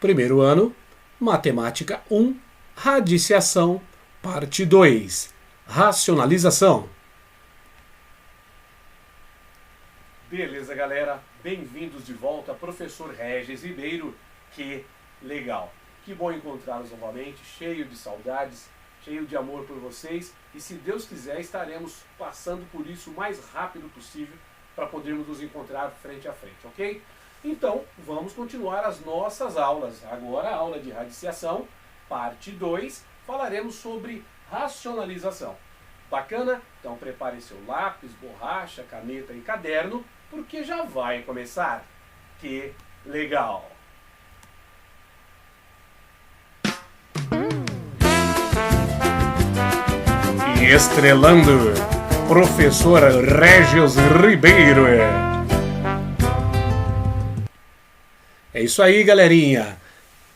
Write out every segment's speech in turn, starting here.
Primeiro ano, Matemática 1, Radiciação, parte 2, Racionalização. Beleza, galera? Bem-vindos de volta, professor Regis Ribeiro. Que legal! Que bom encontrá-los novamente, cheio de saudades, cheio de amor por vocês. E se Deus quiser, estaremos passando por isso o mais rápido possível para podermos nos encontrar frente a frente, ok? Então, vamos continuar as nossas aulas. Agora, a aula de radiciação, parte 2, falaremos sobre racionalização. Bacana? Então, prepare seu lápis, borracha, caneta e caderno, porque já vai começar. Que legal! E estrelando, professor Regis Ribeiro. É isso aí, galerinha.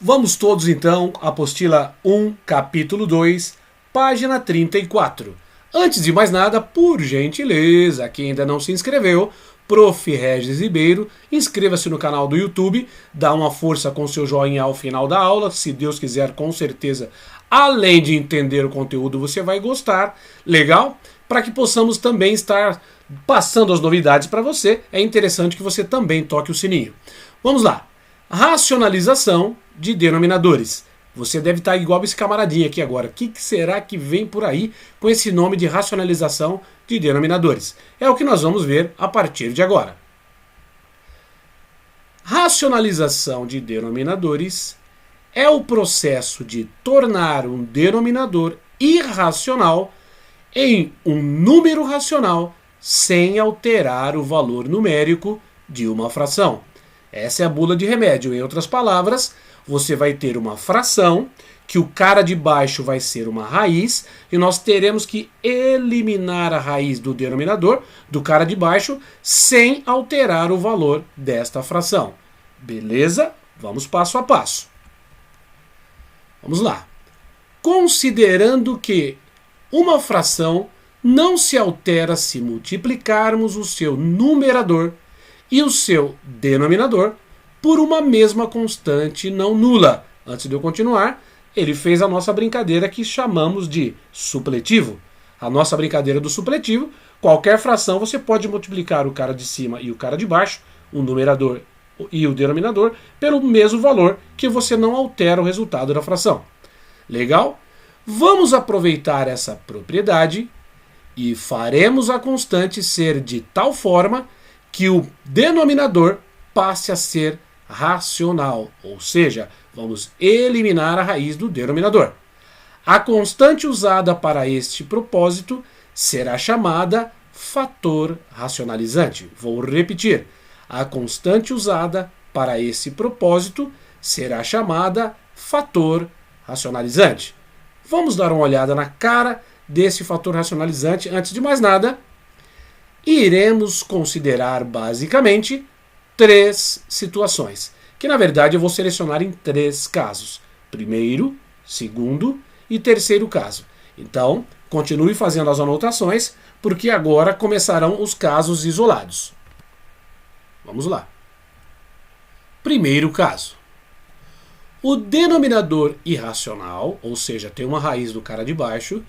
Vamos todos então, apostila 1, capítulo 2, página 34. Antes de mais nada, por gentileza, quem ainda não se inscreveu, Prof. Regis Ribeiro, inscreva-se no canal do YouTube, dá uma força com seu joinha ao final da aula, se Deus quiser, com certeza, além de entender o conteúdo, você vai gostar, legal? Para que possamos também estar passando as novidades para você, é interessante que você também toque o sininho. Vamos lá. Racionalização de denominadores. Você deve estar igual esse camaradinho aqui agora. O que será que vem por aí com esse nome de racionalização de denominadores? É o que nós vamos ver a partir de agora. Racionalização de denominadores é o processo de tornar um denominador irracional em um número racional sem alterar o valor numérico de uma fração. Essa é a bula de remédio. Em outras palavras, você vai ter uma fração, que o cara de baixo vai ser uma raiz, e nós teremos que eliminar a raiz do denominador, do cara de baixo, sem alterar o valor desta fração. Beleza? Vamos passo a passo. Vamos lá. Considerando que uma fração não se altera se multiplicarmos o seu numerador e o seu denominador por uma mesma constante não nula. Antes de eu continuar, ele fez a nossa brincadeira que chamamos de supletivo. A nossa brincadeira do supletivo, qualquer fração você pode multiplicar o cara de cima e o cara de baixo, o numerador e o denominador, pelo mesmo valor que você não altera o resultado da fração. Legal? Vamos aproveitar essa propriedade e faremos a constante ser de tal forma que o denominador passe a ser racional, ou seja, vamos eliminar a raiz do denominador. A constante usada para este propósito será chamada fator racionalizante. Vou repetir. A constante usada para esse propósito será chamada fator racionalizante. Vamos dar uma olhada na cara desse fator racionalizante. Antes de mais nada, iremos considerar basicamente 3 situações, que na verdade eu vou selecionar em 3 casos. Primeiro, segundo e terceiro caso. Então, continue fazendo as anotações, porque agora começarão os casos isolados. Vamos lá. Primeiro caso. O denominador irracional, ou seja, tem uma raiz do cara de baixo,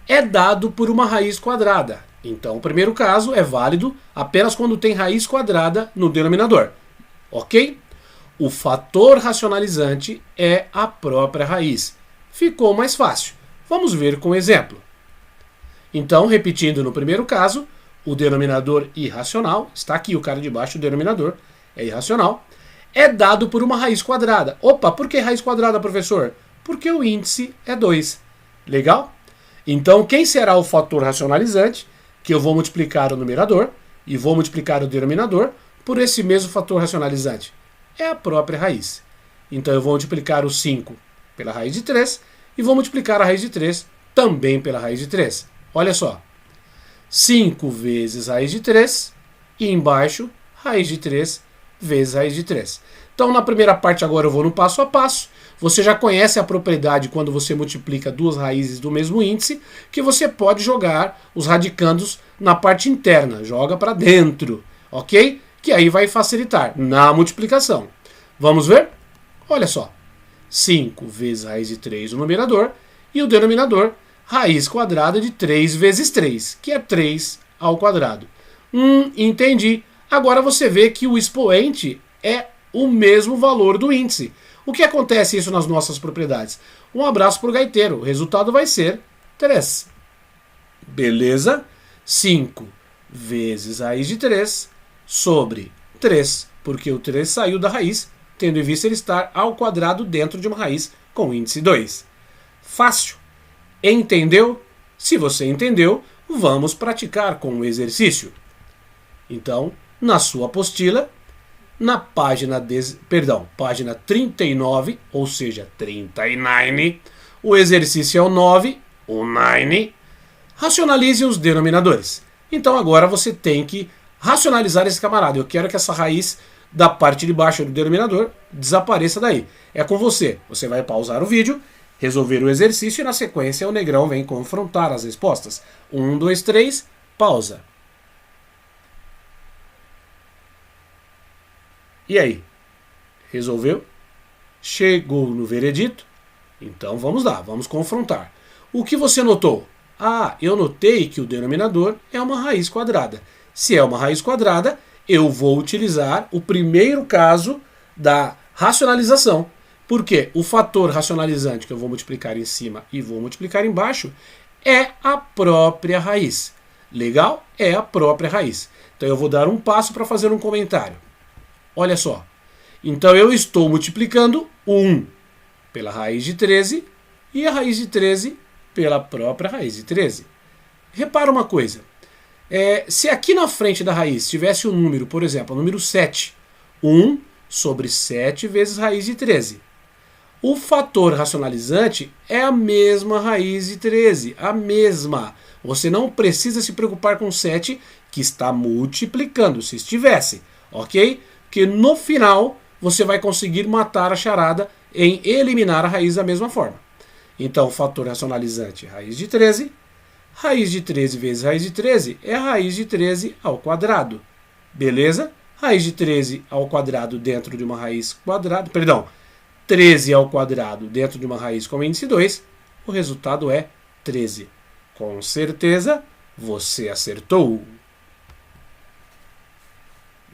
é dado por uma raiz quadrada. Então, o primeiro caso é válido apenas quando tem raiz quadrada no denominador. Ok? O fator racionalizante é a própria raiz. Ficou mais fácil. Vamos ver com exemplo. Então, repetindo no primeiro caso, o denominador irracional, está aqui o cara de baixo, o denominador é irracional, é dado por uma raiz quadrada. Opa, por que raiz quadrada, professor? Porque o índice é 2. Legal? Então, quem será o fator racionalizante? Que eu vou multiplicar o numerador e vou multiplicar o denominador por esse mesmo fator racionalizante. É a própria raiz. Então eu vou multiplicar o 5 pela raiz de 3 e vou multiplicar a raiz de 3 também pela raiz de 3. Olha só. 5 vezes raiz de 3 e embaixo raiz de 3 vezes raiz de 3. Então na primeira parte agora eu vou no passo a passo. Você já conhece a propriedade quando você multiplica duas raízes do mesmo índice, que você pode jogar os radicandos na parte interna. Joga para dentro, ok? Que aí vai facilitar na multiplicação. Vamos ver? Olha só. 5 vezes raiz de 3 no numerador, e o denominador, raiz quadrada de 3 vezes 3, que é 3 ao quadrado. Entendi. Agora você vê que o expoente é o mesmo valor do índice. O que acontece isso nas nossas propriedades? Um abraço para o gaiteiro. O resultado vai ser 3. Beleza? 5 vezes raiz de 3 sobre 3, porque o 3 saiu da raiz, tendo em vista ele estar ao quadrado dentro de uma raiz com índice 2. Fácil. Entendeu? Se você entendeu, vamos praticar com o exercício. Então, na sua apostila, na página 39, ou seja, 39, o exercício é o 9, o 9, racionalize os denominadores. Então agora você tem que racionalizar esse camarada. Eu quero que essa raiz da parte de baixo do denominador desapareça daí. É com você. Você vai pausar o vídeo, resolver o exercício e na sequência o negrão vem confrontar as respostas. 1, 2, 3, pausa. E aí? Resolveu? Chegou no veredito? Então vamos lá, vamos confrontar. O que você notou? Eu notei que o denominador é uma raiz quadrada. Se é uma raiz quadrada, eu vou utilizar o primeiro caso da racionalização. Por quê? O fator racionalizante que eu vou multiplicar em cima e vou multiplicar embaixo é a própria raiz. Legal? É a própria raiz. Então eu vou dar um passo para fazer um comentário. Olha só. Então eu estou multiplicando 1 pela raiz de 13 e a raiz de 13 pela própria raiz de 13. Repara uma coisa. Se aqui na frente da raiz tivesse um número, por exemplo, o número 7, 1 sobre 7 vezes raiz de 13. O fator racionalizante é a mesma raiz de 13, a mesma. Você não precisa se preocupar com 7 que está multiplicando, se estivesse, ok? Porque no final você vai conseguir matar a charada em eliminar a raiz da mesma forma. Então, o fator racionalizante, raiz de 13 vezes raiz de 13 é a raiz de 13 ao quadrado. Beleza? Raiz de 13 ao quadrado dentro de uma raiz quadrada, 13 ao quadrado dentro de uma raiz com índice 2, o resultado é 13. Com certeza, você acertou.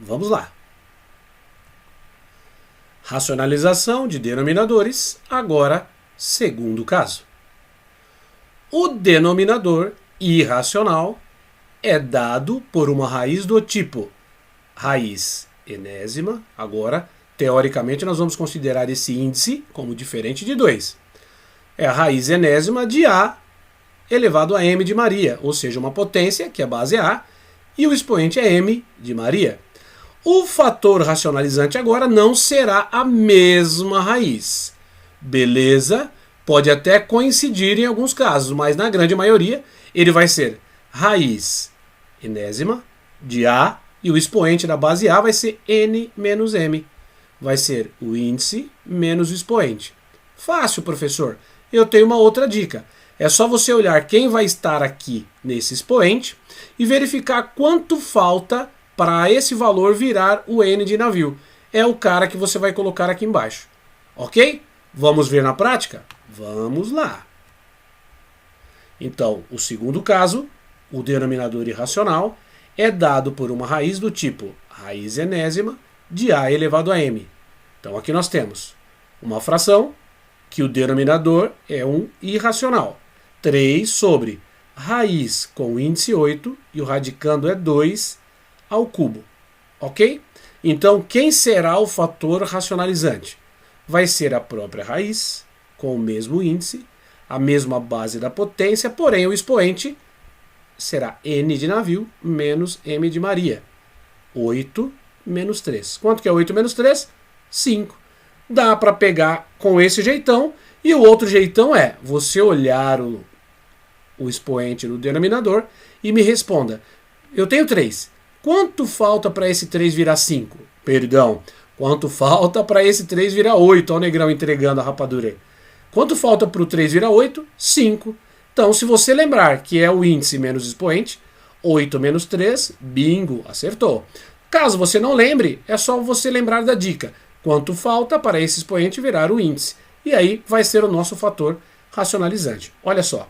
Vamos lá. Racionalização de denominadores, agora, segundo caso. O denominador irracional é dado por uma raiz do tipo raiz enésima. Agora, teoricamente, nós vamos considerar esse índice como diferente de 2. É a raiz enésima de A elevado a m de Maria, ou seja, uma potência, que é a base A, e o expoente é m de Maria. O fator racionalizante agora não será a mesma raiz. Beleza? Pode até coincidir em alguns casos, mas na grande maioria ele vai ser raiz enésima de A e o expoente da base A vai ser n menos m. Vai ser o índice menos o expoente. Fácil, professor. Eu tenho uma outra dica. É só você olhar quem vai estar aqui nesse expoente e verificar quanto falta para esse valor virar o n de navio. É o cara que você vai colocar aqui embaixo. Ok? Vamos ver na prática? Vamos lá. Então, o segundo caso, o denominador irracional, é dado por uma raiz do tipo raiz enésima de A elevado a m. Então aqui nós temos uma fração que o denominador é um irracional. 3 sobre raiz com índice 8 e o radicando é 2 ao cubo. Ok? Então quem será o fator racionalizante? Vai ser a própria raiz com o mesmo índice, a mesma base da potência, porém o expoente será n de navio menos m de Maria. 8 menos 3. Quanto que é 8 menos 3? 5. Dá para pegar com esse jeitão. E o outro jeitão é você olhar o expoente no denominador e me responda. Eu tenho 3. Quanto falta para esse 3 virar 5? Perdão. Quanto falta para esse 3 virar 8? Olha o negrão entregando a rapadura. Quanto falta para o 3 virar 8? 5. Então, se você lembrar que é o índice menos expoente, 8 menos 3, bingo, acertou. Caso você não lembre, é só você lembrar da dica. Quanto falta para esse expoente virar o índice? e aí vai ser o nosso fator racionalizante. Olha só,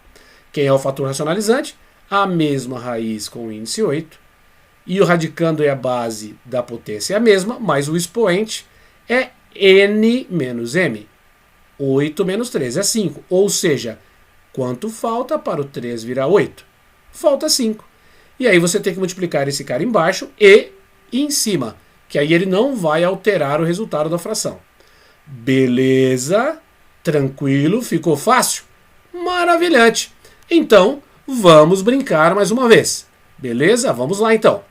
quem é o fator racionalizante? A mesma raiz com o índice 8, e o radicando é a base da potência é a mesma, mas o expoente é n menos m. 8 menos 3 é 5, ou seja, quanto falta para o 3 virar 8? Falta 5. E aí você tem que multiplicar esse cara embaixo e em cima, que aí ele não vai alterar o resultado da fração. Beleza? Tranquilo? Ficou fácil? Maravilhante! Então, vamos brincar mais uma vez. Beleza? Vamos lá então.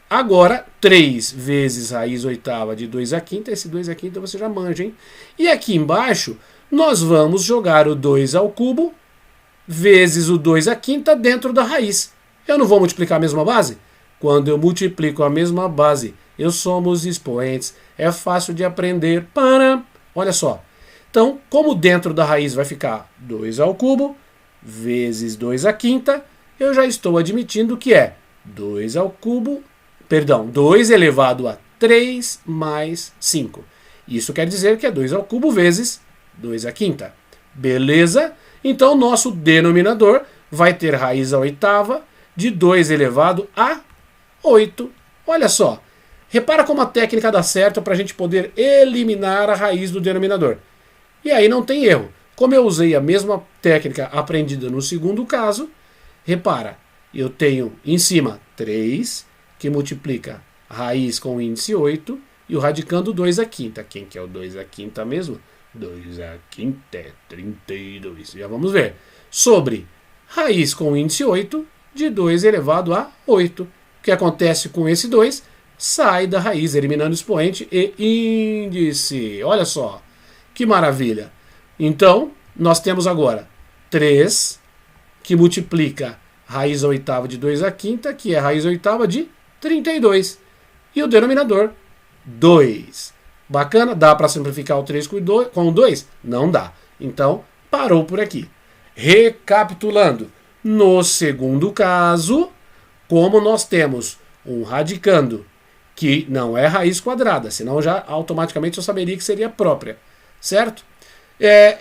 Agora, 3 vezes raiz oitava de 2 à quinta. Esse 2 à quinta você já manja, hein? E aqui embaixo, nós vamos jogar o 2 ao cubo vezes o 2 à quinta dentro da raiz. Eu não vou multiplicar a mesma base? Quando eu multiplico a mesma base, eu somos expoentes. É fácil de aprender. Olha só. Então, como dentro da raiz vai ficar 2 ao cubo vezes 2 à quinta, eu já estou admitindo que é 2 ao cubo, 2 elevado a 3 mais 5. Isso quer dizer que é 2 ao cubo vezes 2 à quinta. Beleza? Então, nosso denominador vai ter raiz à oitava de 2 elevado a 8. Olha só. Repara como a técnica dá certo para a gente poder eliminar a raiz do denominador. E aí não tem erro. Como eu usei a mesma técnica aprendida no segundo caso, repara, eu tenho em cima 3, que multiplica a raiz com o índice 8, e o radicando 2 à quinta. Quem que é o 2 à quinta mesmo? 2 à quinta é 32. Já vamos ver. Sobre raiz com o índice 8 de 2 elevado a 8. O que acontece com esse 2? Sai da raiz, eliminando expoente e índice. Olha só, que maravilha. Então, nós temos agora 3, que multiplica raiz à oitava de 2 à quinta, que é a raiz à oitava de 32. E o denominador, 2. Bacana? Dá para simplificar o 3 com o 2? Não dá. Então, parou por aqui. Recapitulando, no segundo caso, como nós temos um radicando que não é raiz quadrada, senão já automaticamente eu saberia que seria própria, certo?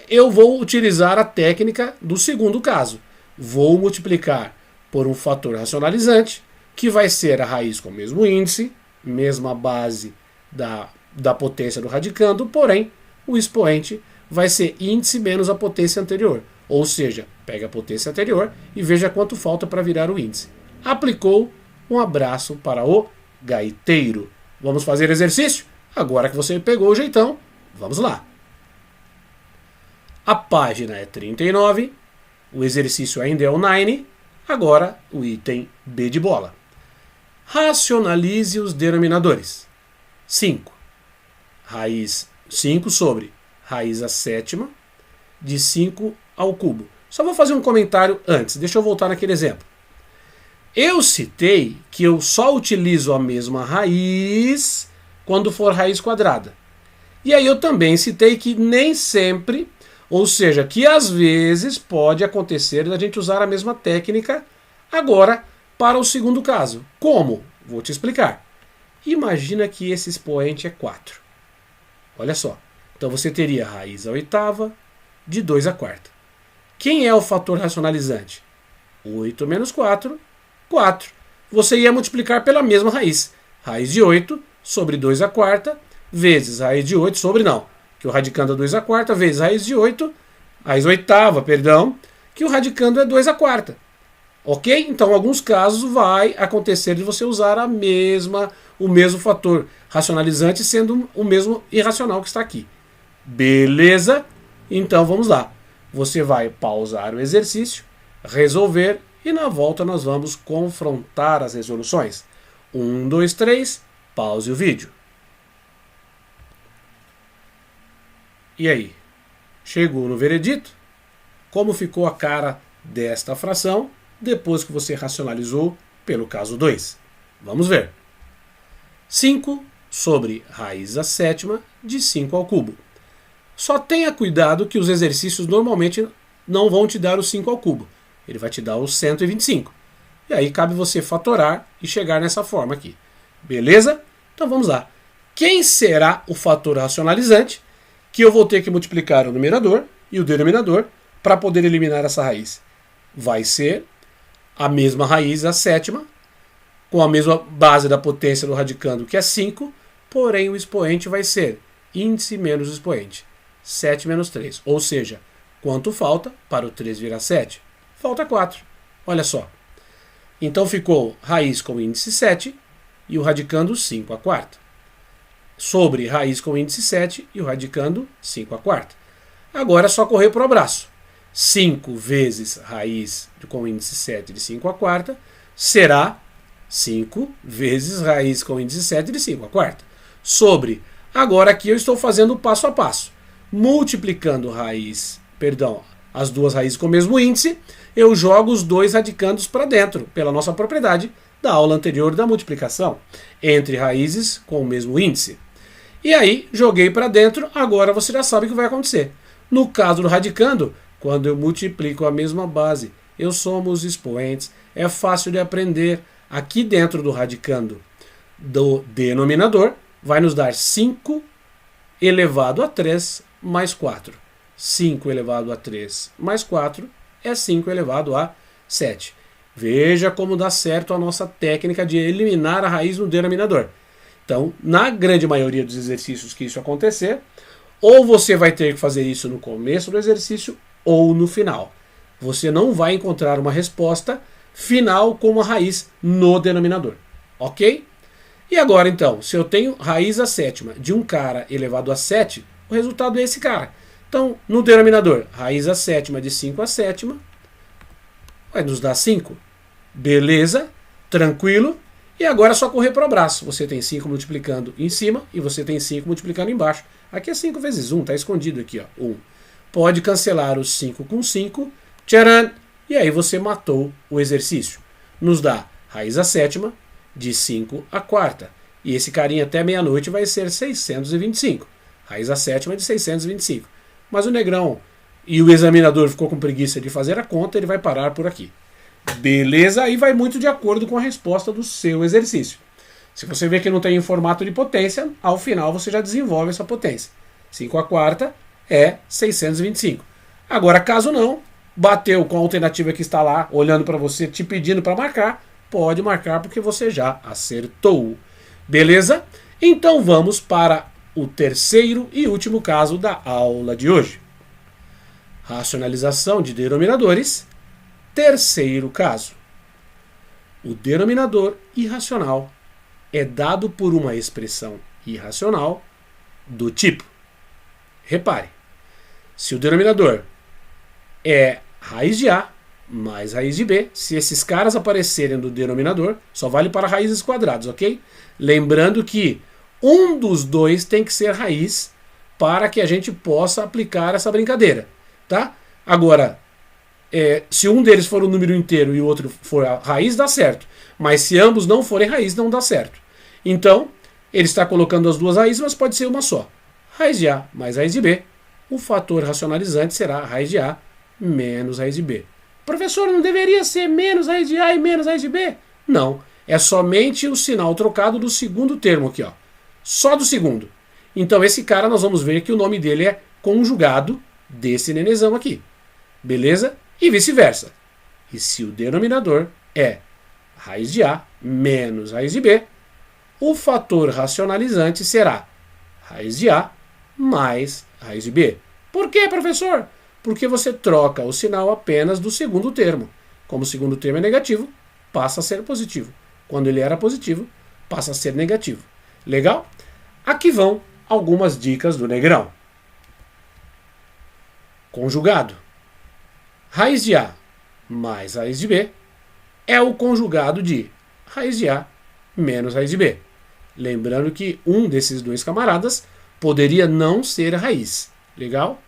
Eu vou utilizar a técnica do segundo caso. Vou multiplicar por um fator racionalizante, que vai ser a raiz com o mesmo índice, mesma base da potência do radicando, porém, o expoente vai ser índice menos a potência anterior. Ou seja, pega a potência anterior e veja quanto falta para virar o índice. Aplicou, um abraço para o gaiteiro. Vamos fazer exercício? Agora que você pegou o jeitão, vamos lá. A página é 39, o exercício ainda é o 9, agora o item B de bola. Racionalize os denominadores. 5. Raiz 5 sobre raiz à sétima de 5 ao cubo. Só vou fazer um comentário antes, deixa eu voltar naquele exemplo. Eu citei que eu só utilizo a mesma raiz quando for raiz quadrada. E aí eu também citei que nem sempre, ou seja, que às vezes pode acontecer da gente usar a mesma técnica agora para o segundo caso. Como? Vou te explicar. Imagina que esse expoente é 4. Olha só. Então você teria raiz à oitava de 2 à quarta. Quem é o fator racionalizante? 8 menos 4, 4. Você ia multiplicar pela mesma raiz. Raiz de 8 sobre 2 à quarta, vezes raiz de 8 sobre não. Que o radicando é 2 à quarta, vezes raiz de 8, raiz oitava, que o radicando é 2 à quarta. Ok? Então, em alguns casos vai acontecer de você usar o mesmo fator racionalizante sendo o mesmo irracional que está aqui. Beleza? Então, vamos lá. Você vai pausar o exercício, resolver e na volta nós vamos confrontar as resoluções. 1, 2, 3, pause o vídeo. E aí? Chegou no veredito? Como ficou a cara desta fração depois que você racionalizou pelo caso 2? Vamos ver. 5 sobre raiz à sétima de 5 ao cubo. Só tenha cuidado que os exercícios normalmente não vão te dar o 5 ao cubo. Ele vai te dar o 125. E aí cabe você fatorar e chegar nessa forma aqui. Beleza? Então vamos lá. Quem será o fator racionalizante que eu vou ter que multiplicar o numerador e o denominador para poder eliminar essa raiz? Vai ser a mesma raiz, a sétima, com a mesma base da potência do radicando, que é 5, porém o expoente vai ser índice menos o expoente, 7 menos 3. Ou seja, quanto falta para o 3 virar 7? Falta 4. Olha só. Então ficou raiz com índice 7 e o radicando 5 a quarta. Sobre raiz com índice 7 e o radicando 5 a quarta. Agora é só correr para o abraço. 5 vezes raiz com índice 7 de 5 a quarta será 5 vezes raiz com índice 7 de 5 a quarta. Sobre, agora aqui eu estou fazendo passo a passo. Multiplicando as duas raízes com o mesmo índice, eu jogo os dois radicandos para dentro, pela nossa propriedade da aula anterior da multiplicação, entre raízes com o mesmo índice. E aí, joguei para dentro, agora você já sabe o que vai acontecer. No caso do radicando, quando eu multiplico a mesma base, eu somo os expoentes, é fácil de aprender. Aqui dentro do radicando do denominador, vai nos dar 5 elevado a 3 mais 4. 5 elevado a 3 mais 4 é 5 elevado a 7. Veja como dá certo a nossa técnica de eliminar a raiz no denominador. Então, na grande maioria dos exercícios que isso acontecer, ou você vai ter que fazer isso no começo do exercício ou no final. Você não vai encontrar uma resposta final com uma raiz no denominador. Ok? E agora, então, se eu tenho raiz a sétima de um cara elevado a 7, o resultado é esse cara. Então, no denominador, raiz a sétima de 5 a sétima vai nos dar 5. Beleza? Tranquilo? E agora é só correr para o abraço. Você tem 5 multiplicando em cima e você tem 5 multiplicando embaixo. Aqui é 5 vezes 1, está escondido aqui, ó, 1. Pode cancelar os 5 com 5. Tcharam! E aí você matou o exercício. Nos dá raiz a sétima de 5 a quarta. E esse carinha até meia-noite vai ser 625. Raiz a sétima de 625. Mas o negrão e o examinador ficou com preguiça de fazer a conta, ele vai parar por aqui. Beleza? Aí vai muito de acordo com a resposta do seu exercício. Se você vê que não tem em formato de potência, ao final você já desenvolve essa potência. 5 a quarta é 625. Agora, caso não, bateu com a alternativa que está lá, olhando para você, te pedindo para marcar, pode marcar porque você já acertou. Beleza? Então vamos para o terceiro e último caso da aula de hoje. Racionalização de denominadores. Terceiro caso. O denominador irracional é dado por uma expressão irracional do tipo. Repare, se o denominador é raiz de A mais raiz de B, se esses caras aparecerem no denominador, só vale para raízes quadradas, ok? Lembrando que um dos dois tem que ser raiz para que a gente possa aplicar essa brincadeira, tá? Agora, se um deles for um número inteiro e o outro for a raiz, dá certo. Mas se ambos não forem raiz, não dá certo. Então, ele está colocando as duas raízes, mas pode ser uma só. Raiz de A mais raiz de B. O fator racionalizante será raiz de A menos raiz de B. Professor, não deveria ser menos raiz de A e menos raiz de B? Não. É somente o sinal trocado do segundo termo aqui, ó. Só do segundo. Então, esse cara, nós vamos ver que o nome dele é conjugado desse nenezão aqui. Beleza? E vice-versa. E se o denominador é raiz de A menos raiz de B, o fator racionalizante será raiz de A mais raiz de B. Por quê, professor? Porque você troca o sinal apenas do segundo termo. Como o segundo termo é negativo, passa a ser positivo. Quando ele era positivo, passa a ser negativo. Legal? Aqui vão algumas dicas do negrão. Conjugado. Raiz de A mais raiz de B é o conjugado de raiz de A menos raiz de B. Lembrando que um desses dois camaradas poderia não ser raiz. Legal?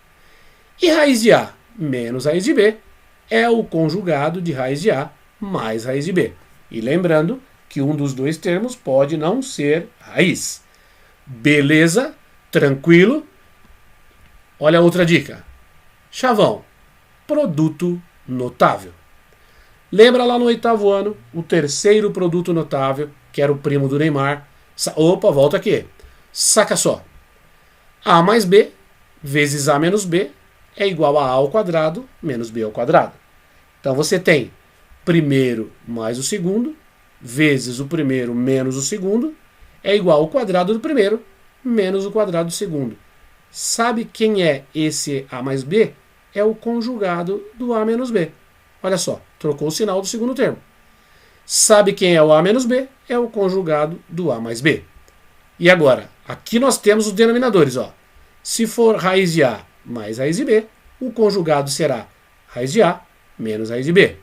E raiz de A menos raiz de B é o conjugado de raiz de A mais raiz de B. E lembrando que um dos dois termos pode não ser raiz. Beleza? Tranquilo? Olha outra dica. Chavão. Produto notável. Lembra lá no oitavo ano, o terceiro produto notável, que era o primo do Neymar. Opa, volta aqui. Saca só. A mais B vezes a menos b é igual a ao quadrado menos b ao quadrado. Então você tem primeiro mais o segundo, vezes o primeiro menos o segundo, é igual ao quadrado do primeiro menos o quadrado do segundo. Sabe quem é esse a mais b? É o conjugado do a menos b. Olha só, trocou o sinal do segundo termo. Sabe quem é o a menos b? É o conjugado do a mais b. E agora, aqui nós temos os denominadores. Ó. Se for raiz de a mais raiz de b, o conjugado será raiz de a menos raiz de b.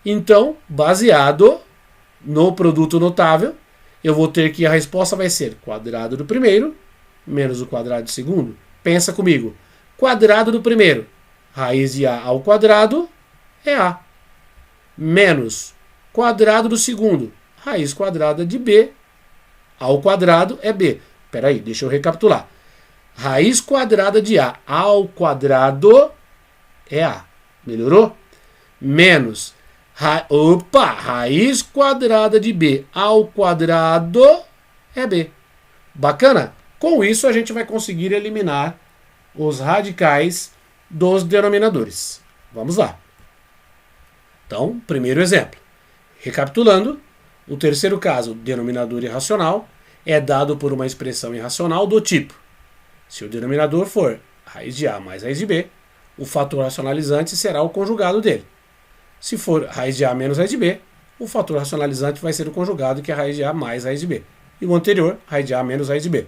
Então, baseado no produto notável, eu vou ter que a resposta vai ser quadrado do primeiro menos o quadrado do segundo. Pensa comigo. Quadrado do primeiro, raiz de a ao quadrado é a. Menos quadrado do segundo, raiz quadrada de b ao quadrado é b. Espera aí, deixa eu recapitular. Raiz quadrada de a ao quadrado é a. Melhorou? Menos raiz quadrada de b ao quadrado é b. Bacana? Com isso a gente vai conseguir eliminar os radicais dos denominadores. Vamos lá. Então, primeiro exemplo. Recapitulando, o terceiro caso, denominador irracional, é dado por uma expressão irracional do tipo: se o denominador for raiz de a mais raiz de b, o fator racionalizante será o conjugado dele. Se for raiz de a menos raiz de b, o fator racionalizante vai ser o conjugado, que é raiz de a mais raiz de b. E o anterior, raiz de a menos raiz de b.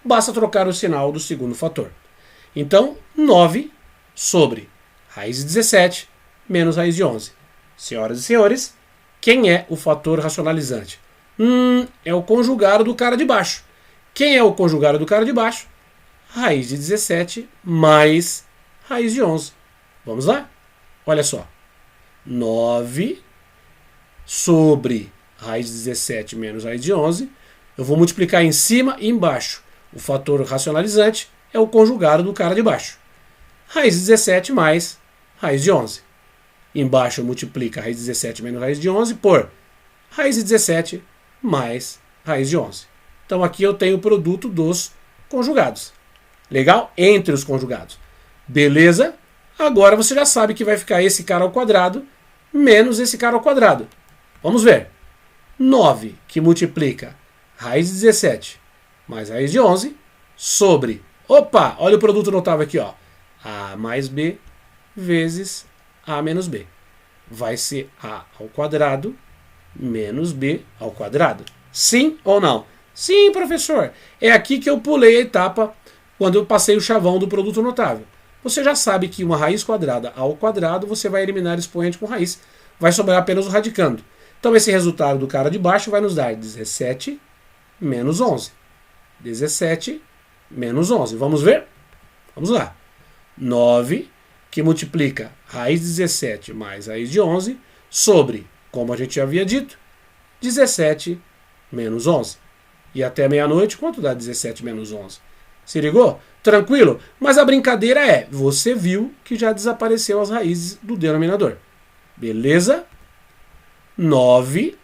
Basta trocar o sinal do segundo fator. Então, 9 sobre raiz de 17 menos raiz de 11. Senhoras e senhores, quem é o fator racionalizante? É o conjugado do cara de baixo. Quem é o conjugado do cara de baixo? Raiz de 17 mais raiz de 11. Vamos lá? Olha só. 9 sobre raiz de 17 menos raiz de 11. Eu vou multiplicar em cima e embaixo. O fator racionalizante é o conjugado do cara de baixo. Raiz de 17 mais raiz de 11. Embaixo multiplica raiz de 17 menos raiz de 11 por raiz de 17 mais raiz de 11. Então aqui eu tenho o produto dos conjugados. Legal? Entre os conjugados. Beleza? Agora você já sabe que vai ficar esse cara ao quadrado menos esse cara ao quadrado. Vamos ver. 9 que multiplica raiz de 17 mais raiz de 11 sobre... Opa! Olha o produto notável aqui, ó. A mais b vezes a menos b. Vai ser a ao quadrado menos b ao quadrado. Sim ou não? Sim, professor. É aqui que eu pulei a etapa quando eu passei o chavão do produto notável. Você já sabe que uma raiz quadrada ao quadrado, você vai eliminar expoente com raiz. Vai sobrar apenas o radicando. Então esse resultado do cara de baixo vai nos dar 17 menos 11. 17 menos 11. Vamos ver? Vamos lá. 9 que multiplica raiz de 17 mais raiz de 11 sobre, como a gente já havia dito, 17 menos 11. E até meia-noite, quanto dá 17 menos 11? Se ligou? Tranquilo? Mas a brincadeira é, você viu que já desapareceu as raízes do denominador. Beleza? 9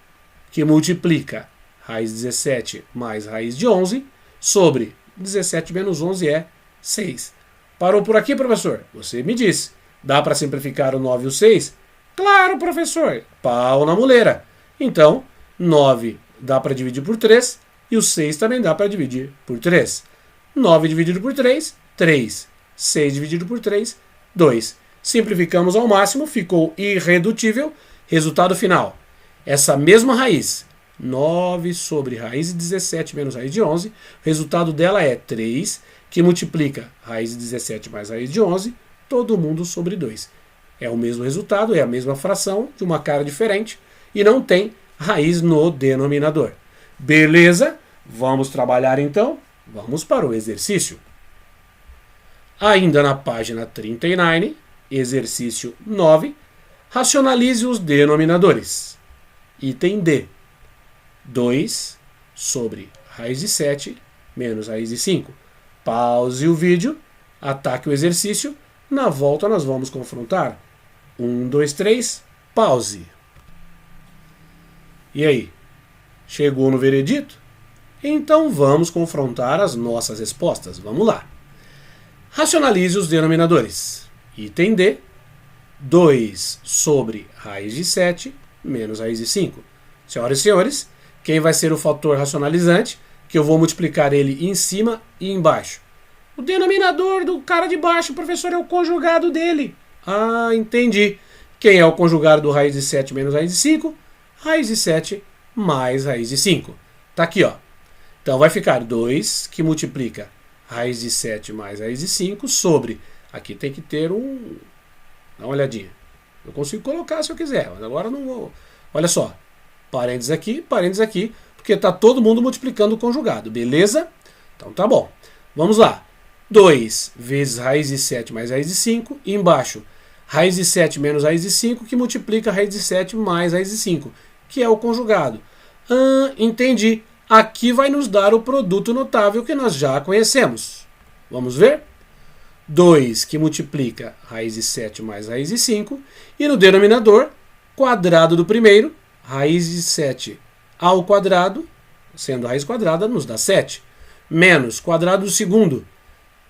que multiplica raiz de 17 mais raiz de 11 sobre 17 menos 11 é 6. Parou por aqui, professor? Você me disse. Dá para simplificar o 9 e o 6? Claro, professor. Pau na muleira. Então, 9 dá para dividir por 3 e o 6 também dá para dividir por 3. 9 dividido por 3, 3. 6 dividido por 3, 2. Simplificamos ao máximo, ficou irredutível. Resultado final. Essa mesma raiz, 9 sobre raiz de 17 menos raiz de 11, o resultado dela é 3, que multiplica raiz de 17 mais raiz de 11, todo mundo sobre 2. É o mesmo resultado, é a mesma fração, de uma cara diferente, e não tem raiz no denominador. Beleza? Vamos trabalhar então? Vamos para o exercício. Ainda na página 39, exercício 9, racionalize os denominadores. Item D. 2 sobre raiz de 7 menos raiz de 5. Pause o vídeo, ataque o exercício. Na volta nós vamos confrontar. 1, 2, 3, pause. E aí? Chegou no veredito? Então vamos confrontar as nossas respostas. Vamos lá. Racionalize os denominadores. Item D, 2 sobre raiz de 7 menos raiz de 5. Senhoras e senhores, quem vai ser o fator racionalizante? Que eu vou multiplicar ele em cima e embaixo. O denominador do cara de baixo, professor, é o conjugado dele. Ah, entendi. Quem é o conjugado do raiz de 7 menos raiz de 5? Raiz de 7 mais raiz de 5. Tá aqui, ó. Então vai ficar 2 que multiplica raiz de 7 mais raiz de 5 sobre... Aqui tem que ter um... Dá uma olhadinha. Eu consigo colocar se eu quiser, mas agora não vou... Olha só. Parênteses aqui, porque está todo mundo multiplicando o conjugado, beleza? Então tá bom. Vamos lá. 2 vezes raiz de 7 mais raiz de 5. E embaixo, raiz de 7 menos raiz de 5, que multiplica raiz de 7 mais raiz de 5, que é o conjugado. Entendi. Aqui vai nos dar o produto notável que nós já conhecemos. Vamos ver? 2 que multiplica raiz de 7 mais raiz de 5. E no denominador, quadrado do primeiro, raiz de 7 ao quadrado, sendo a raiz quadrada, nos dá 7. Menos quadrado do segundo,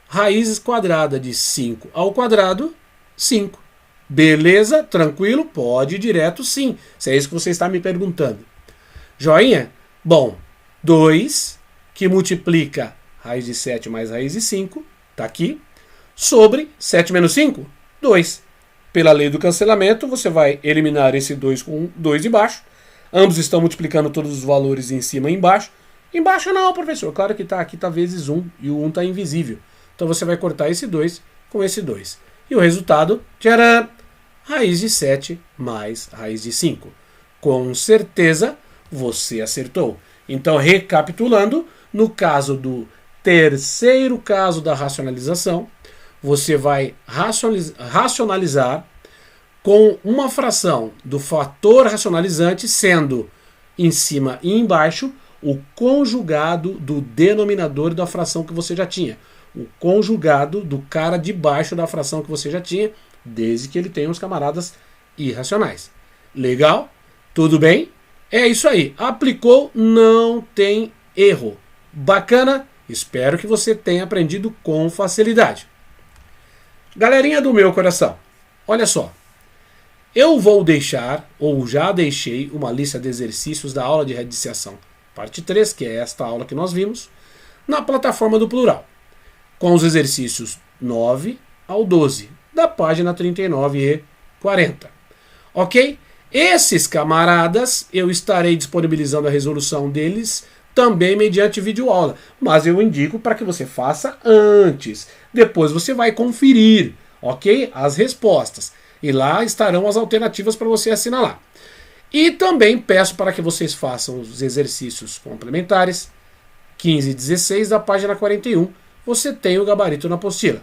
raiz quadrada de 5 ao quadrado, 5. Beleza? Tranquilo? Pode ir direto sim. Se é isso que você está me perguntando. Joinha? Bom, 2 que multiplica raiz de 7 mais raiz de 5, está aqui, sobre 7 menos 5, 2. Pela lei do cancelamento, você vai eliminar esse 2 com 2 embaixo. Ambos estão multiplicando todos os valores em cima e embaixo. Embaixo não, professor. Claro que está aqui, está vezes 1 e o 1 está invisível. Então você vai cortar esse 2 com esse 2. E o resultado, tcharam, raiz de 7 mais raiz de 5. Com certeza você acertou. Então, recapitulando, no caso do terceiro caso da racionalização, você vai racionalizar com uma fração do fator racionalizante sendo em cima e embaixo o conjugado do denominador da fração que você já tinha. O conjugado do cara de baixo da fração que você já tinha, desde que ele tenha os camaradas irracionais. Legal? Tudo bem? É isso aí. Aplicou, não tem erro. Bacana? Espero que você tenha aprendido com facilidade. Galerinha do meu coração, olha só. Eu vou deixar, ou já deixei, uma lista de exercícios da aula de radiciação, parte 3, que é esta aula que nós vimos, na plataforma do Plural, com os exercícios 9 ao 12, da página 39 e 40. Ok? Esses camaradas, eu estarei disponibilizando a resolução deles também mediante videoaula, mas eu indico para que você faça antes. Depois você vai conferir, ok? As respostas. E lá estarão as alternativas para você assinalar. E também peço para que vocês façam os exercícios complementares 15 e 16 da página 41. Você tem o gabarito na apostila.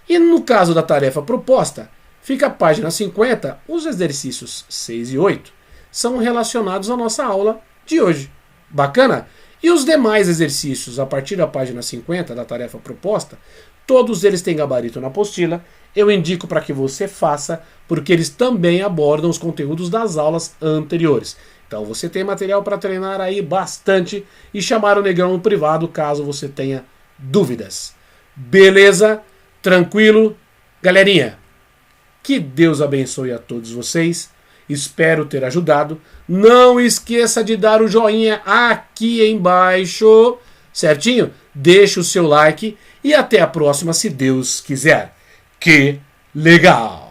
E no caso da tarefa proposta, fica a página 50, os exercícios 6 e 8 são relacionados à nossa aula de hoje. Bacana? E os demais exercícios, a partir da página 50 da tarefa proposta, todos eles têm gabarito na apostila. Eu indico para que você faça, porque eles também abordam os conteúdos das aulas anteriores. Então você tem material para treinar aí bastante e chamar o Negrão no privado caso você tenha dúvidas. Beleza? Tranquilo? Galerinha, que Deus abençoe a todos vocês. Espero ter ajudado. Não esqueça de dar o joinha aqui embaixo, certinho? Deixe o seu like e até a próxima, se Deus quiser. Que legal!